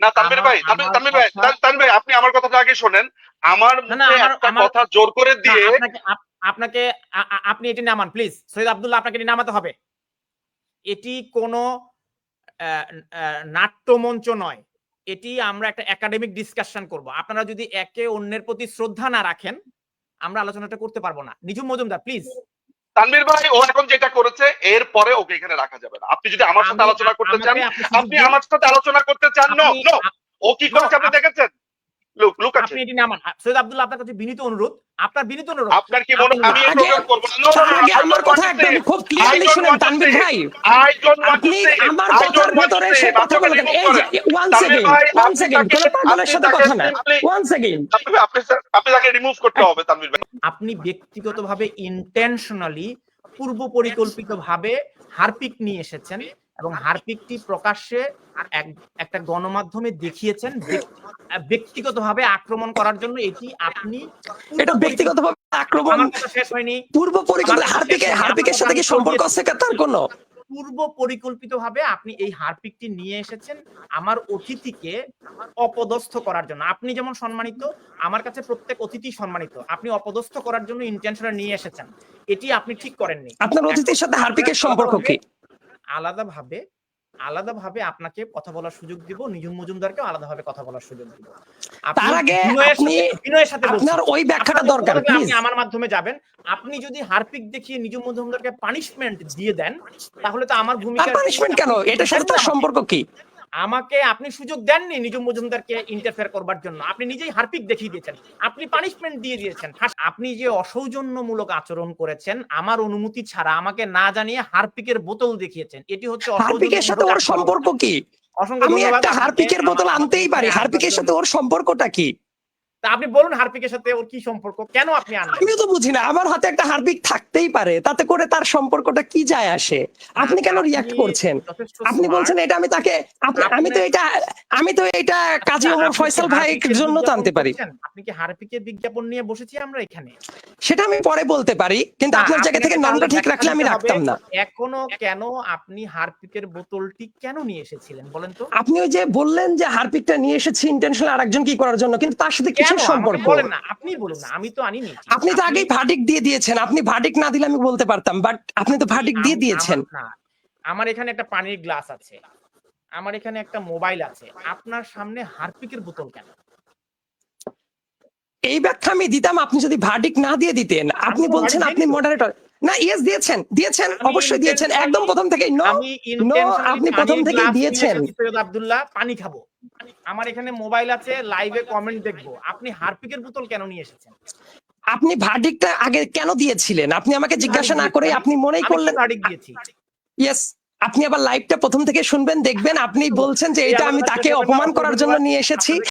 না তানভীর ভাই, তানভীর ভাই আপনি আমার কথাটা আগে শোনেন। আমার মুখে একটা কথা জোর করে দিয়ে আপনাকে আপনি এটি নামান প্লিজ। সৈয়দ আব্দুল্লাহ, আপনাকে এটি নামাতে হবে। এটি কোনো নাট্যমঞ্চ নয়, এটি আমরা একটা একাডেমিক ডিসকাশন করব। আপনারা যদি একে অন্যের প্রতি শ্রদ্ধা না রাখেন, আমরা আলোচনাটা করতে পারবো না। নিঝুম মজুমদার প্লিজ। তানভীর ভাই ও এখন যেটা করেছে এর পরে ওকে এখানে রাখা যাবে না। আপনি যদি আমার সাথে আলোচনা করতে চান, আপনি আমার সাথে আলোচনা করতে চান। নো নো, ও কি করেছে আপনি দেখেছেন? লুক আপনি এটি নামান। সৈয়দ আব্দুল্লাহ, আপনার কাছে বিনীত অনুরোধ, আপনার বিনীত অনুরোধ। আপনার কি মনে আমি এই প্রোগ্রাম করব না? নো আগে আমার কথা একদম খুব ক্লিয়ারলি শুনেন তানভীর ভাই। আপনি আমার কথার ভিতরে সে কথা বলবেন। এই যে ওয়ান সেকেন্ড কোন পাগলের সাথে কথা না। ওয়ান সেকেন্ড আপনি তাকে রিমুভ করতে হবে তানভীর ভাই। আপনি ব্যক্তিগতভাবে ইন্টেনশনালি পূর্ব পরিকল্পিতভাবে হারপিক নিয়ে এসেছেন এবং হারপিকটি প্রকাশ্যে একটা গণমাধ্যমে দেখিয়েছেন ব্যক্তিগতভাবে আক্রমণ করার জন্য। এটি আপনি এটা ব্যক্তিগতভাবে আক্রমণ শেষ হয়নি। পূর্ব পরিকল্পিত হারপিকের সাথে কি সম্পর্ক আছে তার কোনো? পূর্ব পরিকল্পিতভাবে আপনি এই হারপিকটি নিয়ে এসেছেন আমার অতিথিকে অপদস্থ করার জন্য। আপনি যেমন সম্মানিত, আমার কাছে প্রত্যেক অতিথি সম্মানিত। আপনি অপদস্থ করার জন্য ইন্টেনশনে নিয়ে এসেছেন, এটি আপনি ঠিক করেননি। আপনার অতিথির সাথে হারপিকের সম্পর্ক কি? আলাদাভাবে আপনাকে কথা বলার সুযোগ দিব, নিঝুম মজুমদারকেও আলাদাভাবে কথা বলার সুযোগ দিব। তার আগে আপনি বিনয়ের সাথে আপনার ওই ব্যাখ্যাটা দরকার প্লিজ। আপনি আমার মাধ্যমে যাবেন। আপনি যদি হারপিক দেখিয়ে নিঝুম মজুমদারকে পানিশমেন্ট দিয়ে দেন, তাহলে তো আমার ভূমিকা। পানিশমেন্ট কেন? এটার সাথে তার সম্পর্ক কি? আমাকে আপনি সুযোগ দেননি নিঝুম মজুমদারকে ইন্টারফেয়ার করবার জন্য। আপনি নিজেই হারপিক দেখিয়ে দিয়েছেন, আপনি পানিশমেন্ট দিয়ে দিয়েছেন। আপনি যে অসৌজন্যমূলক আচরণ করেছেন আমার অনুমতি ছাড়া, আমাকে না জানিয়ে হারপিকের বোতল দেখিয়েছেন, এটি হচ্ছে হারপিকের সাথে ওর সম্পর্ক কি? আমি একটা হারপিকের বোতল আনতেই পারি, হারপিকের সাথে ওর সম্পর্কটা কি? তা আপনি বলুন হারপিকের সাথে ওর কি সম্পর্ক, কেন আপনি আনলেন? আমিও তো বুঝি না। আমার হাতে একটা হারপিক থাকতেই পারে, তাতে করে তার সম্পর্কটা কি যায় আসে? আপনি কেন রিঅ্যাক্ট করছেন? আপনি বলছেন এটা আমি তো এটা কাজী ওমর ফয়সাল ভাইয়ের জন্য তো আনতে পারি। আপনি কি হারপিকের বিজ্ঞাপন নিয়ে বসেছি আমরা এখানে? সেটা আমি পরে বলতে পারি, কিন্তু আপনার জায়গা থেকে নামটা ঠিক রাখলে আমি রাখতাম না। এখনো কেন আপনি হারপিকের বোতলটি কেন নিয়ে এসেছিলেন বলেন তো? আপনি ওই যে বললেন যে হারপিকটা নিয়ে এসেছি ইন্টেনশনাল আরেকজন কি করার জন্য, কিন্তু তার সাথে কিসের সম্পর্ক বলেন না, আপনি বলুন না। আমি তো আনিনি। আপনি তো আগেই ভার্ডিক্ট দিয়ে দিয়েছেন। আপনি ভার্ডিক্ট না দিলে আমি বলতে পারতাম, বাট আপনি তো ভার্ডিক্ট দিয়ে দিয়েছেন। আমার এখানে একটা পানির গ্লাস আছে, আমার এখানে একটা মোবাইল আছে, আপনার সামনে হারপিকের বোতল কেন? এই ব্যাখ্যা আমি দিতাম আপনি যদি ভার্ডিক্ট না দিয়ে দিতেন। আপনি বলছেন আপনি মডারেটর না। ইয়েস দিয়েছেন অবশ্যই দিয়েছেন, একদম প্রথম থেকেই। নো আপনি প্রথম থেকেই দিয়েছেন। সৈয়দ আব্দুল্লাহ, পানি খাবো, আমার এখানে মোবাইল আছে, লাইভে কমেন্ট দেখবো, আপনি হারপিকের বোতল কেন নিয়ে এসেছেন? আপনি ভার্ডিক্টটা আগে কেন দিয়েছিলেন? আপনি আমাকে জিজ্ঞাসা না করে আপনি মনেই করলেন ভার্ডিক্ট দিয়েছি। ইয়েস, আপনি আবার লাইভটা প্রথম থেকে শুনবেন, দেখবেন আপনি বলছেন যে এটা আমি তাকে অপমান করার জন্য নিয়ে এসেছি।